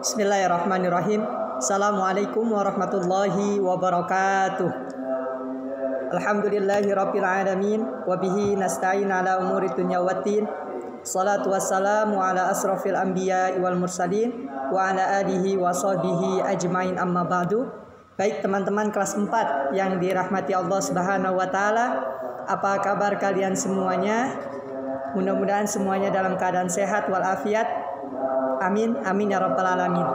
Bismillahirrahmanirrahim. Assalamualaikum warahmatullahi wabarakatuh. Alhamdulillahirabbil alamin wa bihi nasta'in ala umuri dunya waddin. Salatu wassalamu ala asrafil anbiya'i wal mursalin wa ala alihi wa sahbihi ajmain, amma ba'du. Baik teman-teman kelas 4 yang dirahmati Allah Subhanahu wa taala, apa kabar kalian semuanya? Mudah-mudahan semuanya dalam keadaan sehat walafiat. Amin, amin ya rabbal alamin.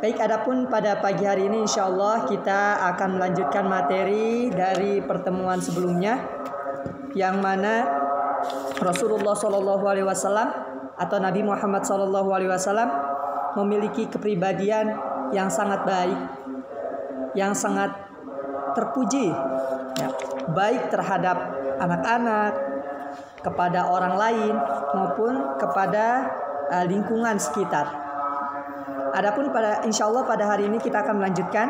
Baik, adapun pada pagi hari ini insyaallah kita akan melanjutkan materi dari pertemuan sebelumnya, yang mana Rasulullah SAW atau Nabi Muhammad SAW memiliki kepribadian yang sangat baik, yang sangat terpuji, ya, baik terhadap anak-anak, kepada orang lain maupun kepada lingkungan sekitar. Adapun insyaallah pada hari ini kita akan melanjutkan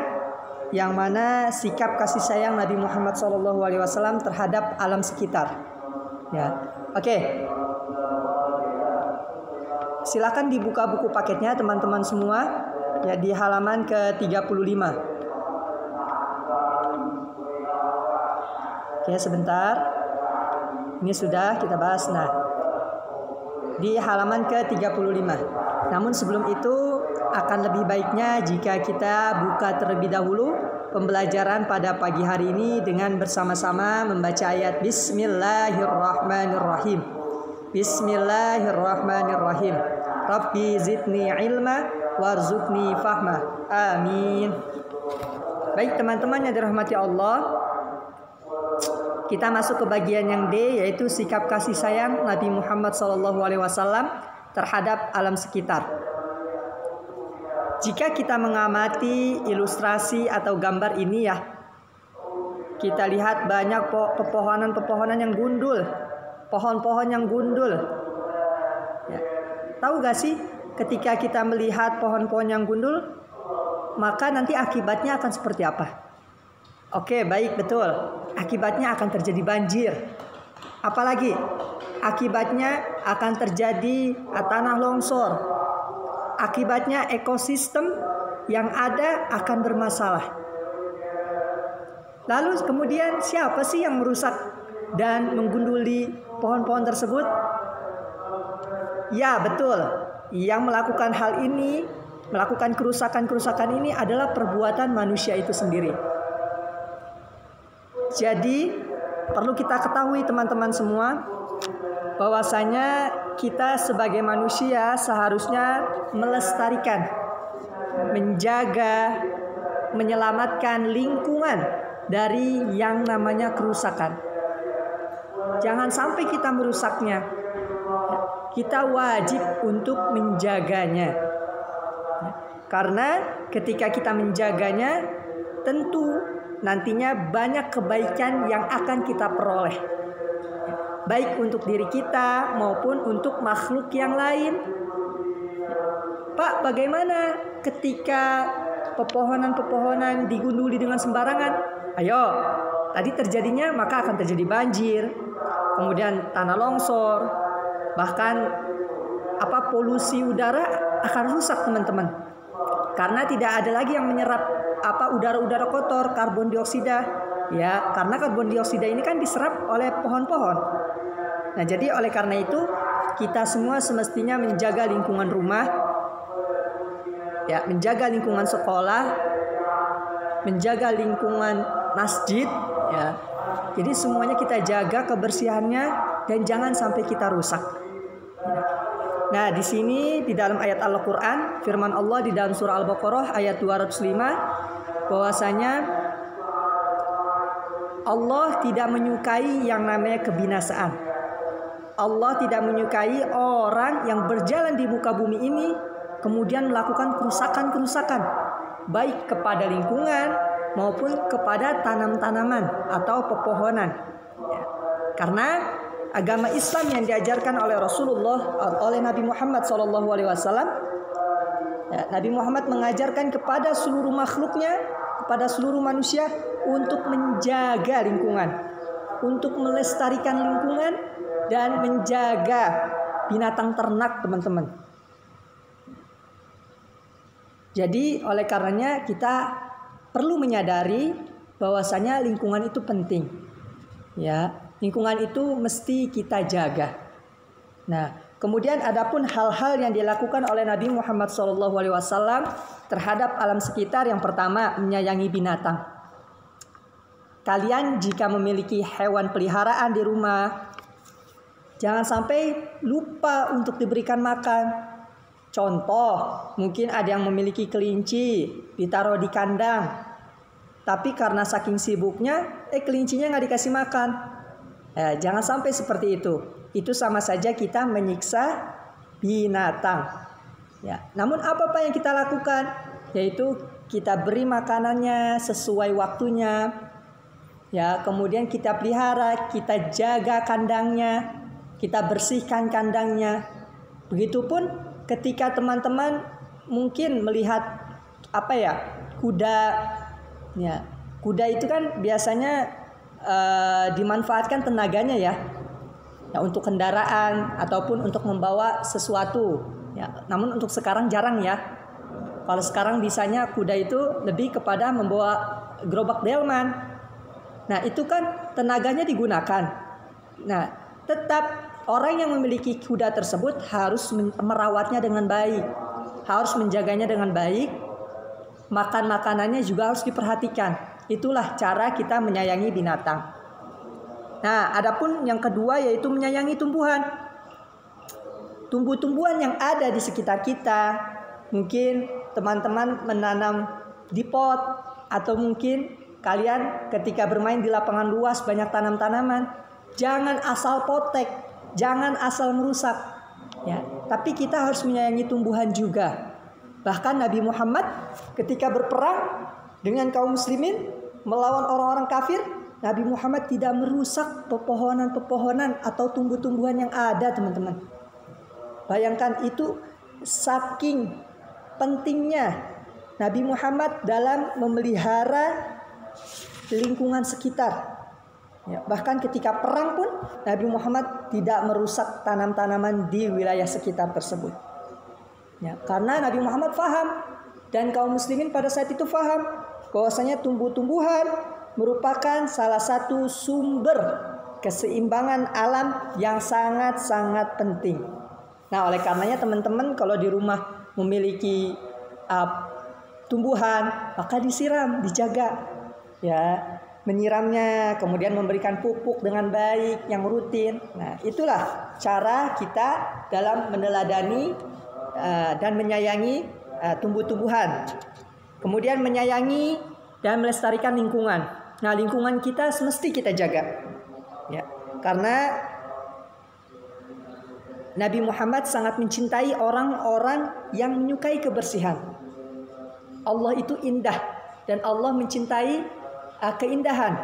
yang mana sikap kasih sayang Nabi Muhammad SAW terhadap alam sekitar. Ya, oke. Silakan dibuka buku paketnya teman-teman semua, ya, di halaman ke-35. Oke, sebentar. Ini sudah kita bahas. Nah, di halaman ke-35. Namun sebelum itu akan lebih baiknya jika kita buka terlebih dahulu pembelajaran pada pagi hari ini dengan bersama-sama membaca ayat Bismillahirrahmanirrahim. Bismillahirrahmanirrahim. Rabbi zidni ilma warzuqni fahma. Amin. Baik teman-teman yang dirahmati Allah, kita masuk ke bagian yang D, yaitu sikap kasih sayang Nabi Muhammad SAW terhadap alam sekitar. Jika kita mengamati ilustrasi atau gambar ini, ya, kita lihat banyak pepohonan-pepohonan yang gundul, pohon-pohon yang gundul. Ya. Tahu gak sih, ketika kita melihat pohon-pohon yang gundul, maka nanti akibatnya akan seperti apa? Oke, baik, betul. Akibatnya akan terjadi banjir. Apalagi akibatnya akan terjadi tanah longsor. Akibatnya ekosistem yang ada akan bermasalah. Lalu kemudian siapa sih yang merusak dan menggunduli pohon-pohon tersebut? Ya, betul. Yang melakukan hal ini, melakukan kerusakan-kerusakan ini adalah perbuatan manusia itu sendiri. Jadi perlu kita ketahui teman-teman semua, bahwasanya kita sebagai manusia seharusnya melestarikan, menjaga, menyelamatkan lingkungan dari yang namanya kerusakan. Jangan sampai kita merusaknya. Kita wajib untuk menjaganya. Karena ketika kita menjaganya, tentu nantinya banyak kebaikan yang akan kita peroleh, baik untuk diri kita maupun untuk makhluk yang lain. Pak, bagaimana ketika pepohonan-pepohonan digunduli dengan sembarangan? Ayo, tadi terjadinya maka akan terjadi banjir, kemudian tanah longsor, bahkan polusi udara akan rusak teman-teman. Karena tidak ada lagi yang menyerap udara-udara kotor, karbon dioksida, ya, karena karbon dioksida ini kan diserap oleh pohon-pohon. Nah, jadi oleh karena itu kita semua semestinya menjaga lingkungan rumah, ya, menjaga lingkungan sekolah, menjaga lingkungan masjid, ya. Jadi semuanya kita jaga kebersihannya dan jangan sampai kita rusak. Nah, di sini di dalam ayat Al-Qur'an, firman Allah di dalam surah Al-Baqarah ayat 205, bahwasanya Allah tidak menyukai yang namanya kebinasaan. Allah tidak menyukai orang yang berjalan di muka bumi ini kemudian melakukan kerusakan-kerusakan, baik kepada lingkungan maupun kepada tanam-tanaman atau pepohonan. Karena agama Islam yang diajarkan oleh Rasulullah, oleh Nabi Muhammad SAW, ya, Nabi Muhammad mengajarkan kepada seluruh makhluknya, kepada seluruh manusia untuk menjaga lingkungan, untuk melestarikan lingkungan dan menjaga binatang ternak, teman-teman. Jadi oleh karenanya kita perlu menyadari bahwasanya lingkungan itu penting. Ya, lingkungan itu mesti kita jaga. Nah, kemudian adapun hal-hal yang dilakukan oleh Nabi Muhammad SAW terhadap alam sekitar, yang pertama menyayangi binatang. Kalian jika memiliki hewan peliharaan di rumah, jangan sampai lupa untuk diberikan makan. Contoh, mungkin ada yang memiliki kelinci, ditaruh di kandang. Tapi karena saking sibuknya, kelincinya nggak dikasih makan. Jangan sampai seperti itu. Itu sama saja kita menyiksa binatang. Ya, namun apa yang kita lakukan? Yaitu kita beri makanannya sesuai waktunya. Ya, kemudian kita pelihara, kita jaga kandangnya, kita bersihkan kandangnya. Begitupun ketika teman-teman mungkin melihat kuda, ya, kuda itu kan biasanya dimanfaatkan tenaganya ya untuk kendaraan ataupun untuk membawa sesuatu. Ya, namun untuk sekarang jarang ya. Kalau sekarang bisanya kuda itu lebih kepada membawa gerobak delman. Nah, itu kan tenaganya digunakan. Nah, tetap orang yang memiliki kuda tersebut harus merawatnya dengan baik, harus menjaganya dengan baik. Makanannya juga harus diperhatikan. Itulah cara kita menyayangi binatang. Nah, adapun yang kedua yaitu menyayangi tumbuhan. Tumbuh-tumbuhan yang ada di sekitar kita. Mungkin teman-teman menanam di pot, atau mungkin kalian ketika bermain di lapangan luas banyak tanam-tanaman. Jangan asal potek, jangan asal merusak. Ya, tapi kita harus menyayangi tumbuhan juga. Bahkan Nabi Muhammad ketika berperang dengan kaum muslimin melawan orang-orang kafir, Nabi Muhammad tidak merusak pepohonan-pepohonan atau tumbuh-tumbuhan yang ada, teman-teman. Bayangkan itu saking pentingnya Nabi Muhammad dalam memelihara lingkungan sekitar. Ya, bahkan ketika perang pun Nabi Muhammad tidak merusak tanam-tanaman di wilayah sekitar tersebut. Ya, karena Nabi Muhammad faham dan kaum muslimin pada saat itu faham bahwasanya tumbuh-tumbuhan merupakan salah satu sumber keseimbangan alam yang sangat-sangat penting. Nah, oleh karenanya teman-teman kalau di rumah memiliki tumbuhan, maka disiram, dijaga. Ya, menyiramnya, kemudian memberikan pupuk dengan baik yang rutin. Nah, itulah cara kita dalam meneladani dan menyayangi tumbuh-tumbuhan. Kemudian menyayangi dan melestarikan lingkungan. Nah, lingkungan kita semesti kita jaga. Ya, karena Nabi Muhammad sangat mencintai orang-orang yang menyukai kebersihan. Allah itu indah dan Allah mencintai keindahan.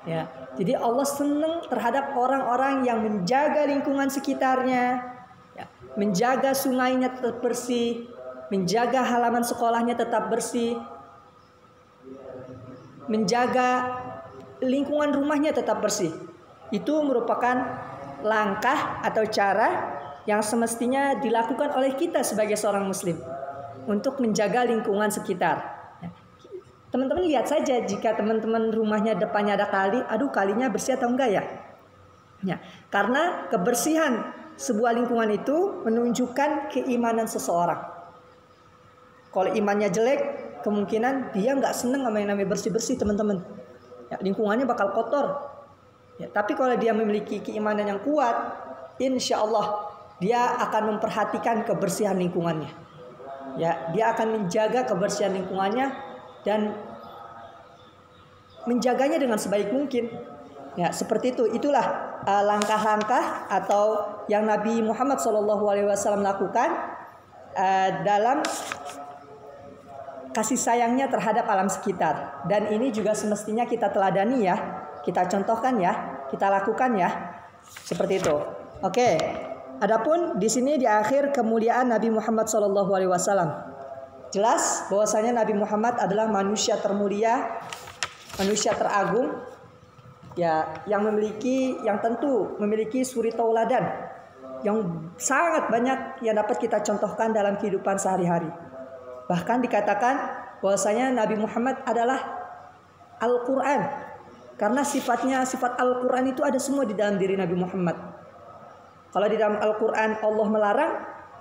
Ya, jadi Allah senang terhadap orang-orang yang menjaga lingkungan sekitarnya, ya, menjaga sungainya tetap bersih, menjaga halaman sekolahnya tetap bersih, menjaga lingkungan rumahnya tetap bersih. Itu merupakan langkah atau cara yang semestinya dilakukan oleh kita sebagai seorang muslim untuk menjaga lingkungan sekitar. Teman-teman lihat saja jika teman-teman rumahnya depannya ada kali, kalinya bersih atau enggak ya? Ya, karena kebersihan sebuah lingkungan itu menunjukkan keimanan seseorang. Kalau imannya jelek, kemungkinan dia nggak seneng sama yang namanya bersih-bersih, teman-teman. Ya, lingkungannya bakal kotor. Ya, tapi kalau dia memiliki keimanan yang kuat, insya Allah dia akan memperhatikan kebersihan lingkungannya. Ya, dia akan menjaga kebersihan lingkungannya dan menjaganya dengan sebaik mungkin. Ya, seperti itu. Itulah langkah-langkah atau yang Nabi Muhammad SAW lakukan dalam kasih sayangnya terhadap alam sekitar. Dan ini juga semestinya kita teladani ya, kita contohkan ya, kita lakukan ya, seperti itu. Oke. Adapun di sini di akhir kemuliaan Nabi Muhammad SAW, jelas bahwasanya Nabi Muhammad adalah manusia termulia, manusia teragung, ya, yang tentu memiliki suri tauladan yang sangat banyak yang dapat kita contohkan dalam kehidupan sehari-hari. Bahkan dikatakan bahwasanya Nabi Muhammad adalah Al-Quran. Karena sifat Al-Quran itu ada semua di dalam diri Nabi Muhammad. Kalau di dalam Al-Quran Allah melarang,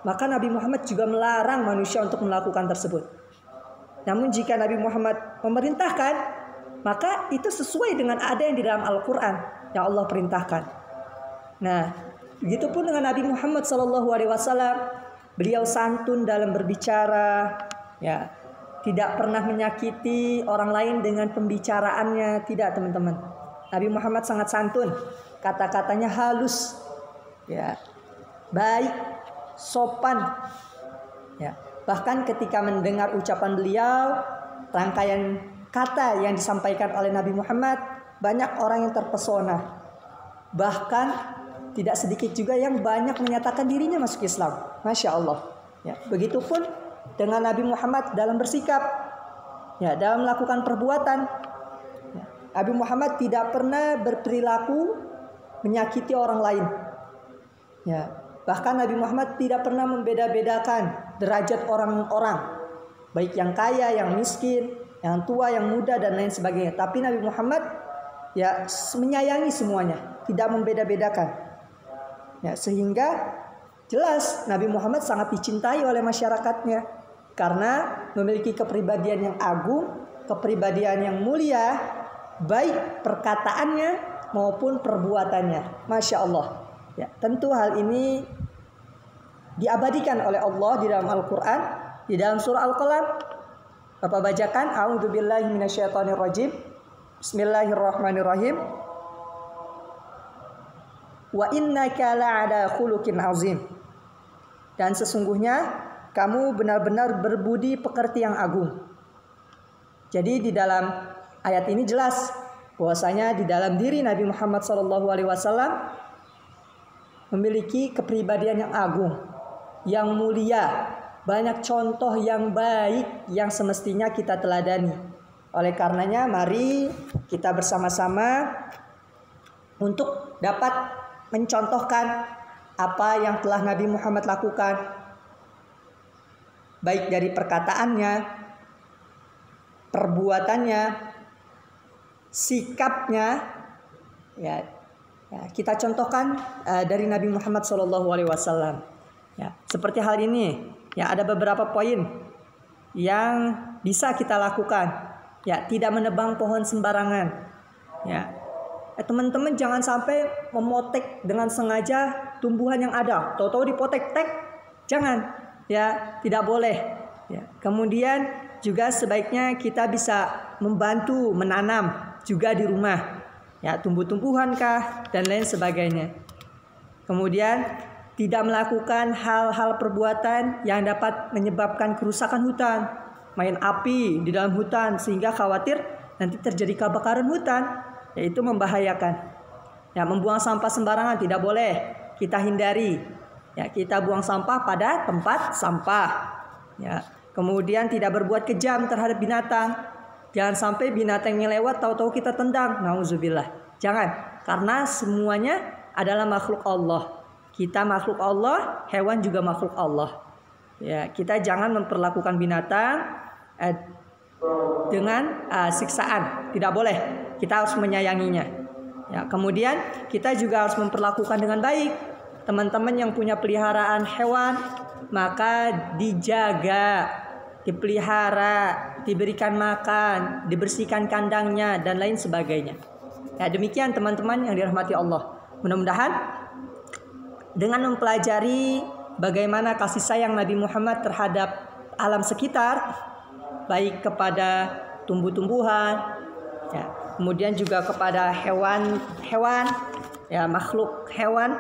maka Nabi Muhammad juga melarang manusia untuk melakukan tersebut. Namun jika Nabi Muhammad memerintahkan, maka itu sesuai dengan ada yang di dalam Al-Quran yang Allah perintahkan. Nah, begitupun dengan Nabi Muhammad SAW, beliau santun dalam berbicara, ya, tidak pernah menyakiti orang lain dengan pembicaraannya, tidak teman-teman. Nabi Muhammad sangat santun, kata-katanya halus, ya, baik, sopan, ya. Bahkan ketika mendengar ucapan beliau, rangkaian kata yang disampaikan oleh Nabi Muhammad, banyak orang yang terpesona. Bahkan tidak sedikit juga yang banyak menyatakan dirinya masuk Islam. Masya Allah. Ya, begitupun dengan Nabi Muhammad dalam bersikap, ya, dalam melakukan perbuatan. Ya, Nabi Muhammad tidak pernah berperilaku menyakiti orang lain. Ya, bahkan Nabi Muhammad tidak pernah membeda-bedakan derajat orang-orang, baik yang kaya, yang miskin, yang tua, yang muda, dan lain sebagainya. Tapi Nabi Muhammad, ya, menyayangi semuanya, tidak membeda-bedakan. Ya, sehingga jelas Nabi Muhammad sangat dicintai oleh masyarakatnya karena memiliki kepribadian yang agung, kepribadian yang mulia, baik perkataannya maupun perbuatannya. Masya Allah. Ya, tentu hal ini diabadikan oleh Allah di dalam Al-Quran, di dalam surah Al-Qalam. Bapak bacakan, A'udzubillahi minasyaitonirrajim. Bismillahirrahmanirrahim. Wa innaka la'ala khuluqin azim. Dan sesungguhnya kamu benar-benar berbudi pekerti yang agung. Jadi di dalam ayat ini jelas bahwasanya di dalam diri Nabi Muhammad SAW memiliki kepribadian yang agung, yang mulia, banyak contoh yang baik yang semestinya kita teladani. Oleh karenanya mari kita bersama-sama untuk dapat mencontohkan apa yang telah Nabi Muhammad lakukan, baik dari perkataannya, perbuatannya, sikapnya, ya, kita contohkan dari Nabi Muhammad SAW. Ya, seperti hal ini, ya, ada beberapa poin yang bisa kita lakukan. Ya, tidak menebang pohon sembarangan. Ya, teman-teman jangan sampai memotek dengan sengaja tumbuhan yang ada, tahu-tahu dipotek, jangan, ya, tidak boleh. Ya, kemudian juga sebaiknya kita bisa membantu menanam juga di rumah, ya, tumbuh-tumbuhan kah dan lain sebagainya. Kemudian tidak melakukan hal-hal perbuatan yang dapat menyebabkan kerusakan hutan, main api di dalam hutan sehingga khawatir nanti terjadi kebakaran hutan, yaitu membahayakan. Ya, membuang sampah sembarangan tidak boleh, kita hindari. Ya, kita buang sampah pada tempat sampah. Ya, kemudian tidak berbuat kejam terhadap binatang. Jangan sampai binatang yang lewat tahu-tahu kita tendang. Nauzubillah. Jangan, karena semuanya adalah makhluk Allah. Kita makhluk Allah, hewan juga makhluk Allah. Ya, kita jangan memperlakukan binatang dengan siksaan, tidak boleh. Kita harus menyayanginya. Ya, kemudian kita juga harus memperlakukan dengan baik. Teman-teman yang punya peliharaan hewan, maka dijaga, dipelihara, diberikan makan, dibersihkan kandangnya dan lain sebagainya. Ya, demikian teman-teman yang dirahmati Allah. Mudah-mudahan dengan mempelajari bagaimana kasih sayang Nabi Muhammad terhadap alam sekitar, baik kepada tumbuh-tumbuhan, ya, kemudian juga kepada hewan-hewan, ya, makhluk hewan,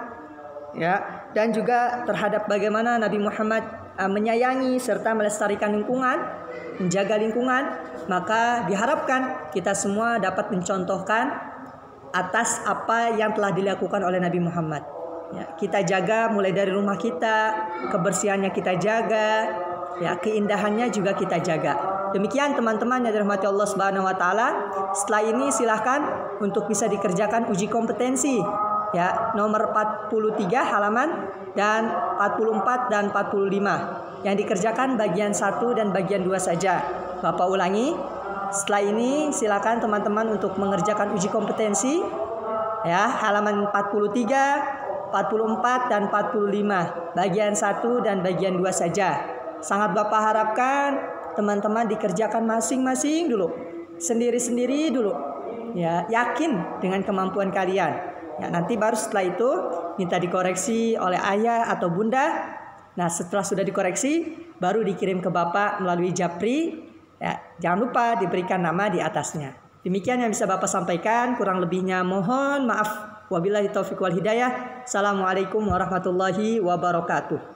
ya, dan juga terhadap bagaimana Nabi Muhammad menyayangi serta melestarikan lingkungan, menjaga lingkungan, maka diharapkan kita semua dapat mencontohkan atas apa yang telah dilakukan oleh Nabi Muhammad. Ya, kita jaga mulai dari rumah kita, kebersihannya kita jaga, ya, keindahannya juga kita jaga. Demikian teman-teman yang dirahmati Allah Subhanahu wa taala. Setelah ini silahkan untuk bisa dikerjakan uji kompetensi ya, nomor 43 halaman dan 44 dan 45 yang dikerjakan bagian 1 dan bagian 2 saja. Bapak ulangi. Setelah ini silakan teman-teman untuk mengerjakan uji kompetensi ya, halaman 43, 44 dan 45 bagian 1 dan bagian 2 saja. Sangat Bapak harapkan teman-teman dikerjakan masing-masing dulu, sendiri-sendiri dulu. Ya, yakin dengan kemampuan kalian. Ya, nanti baru setelah itu minta dikoreksi oleh ayah atau bunda. Nah, setelah sudah dikoreksi baru dikirim ke Bapak melalui Japri. Ya, jangan lupa diberikan nama di atasnya. Demikian yang bisa Bapak sampaikan, kurang lebihnya mohon maaf. Wabillahi taufiq wal hidayah. Assalamualaikum warahmatullahi wabarakatuh.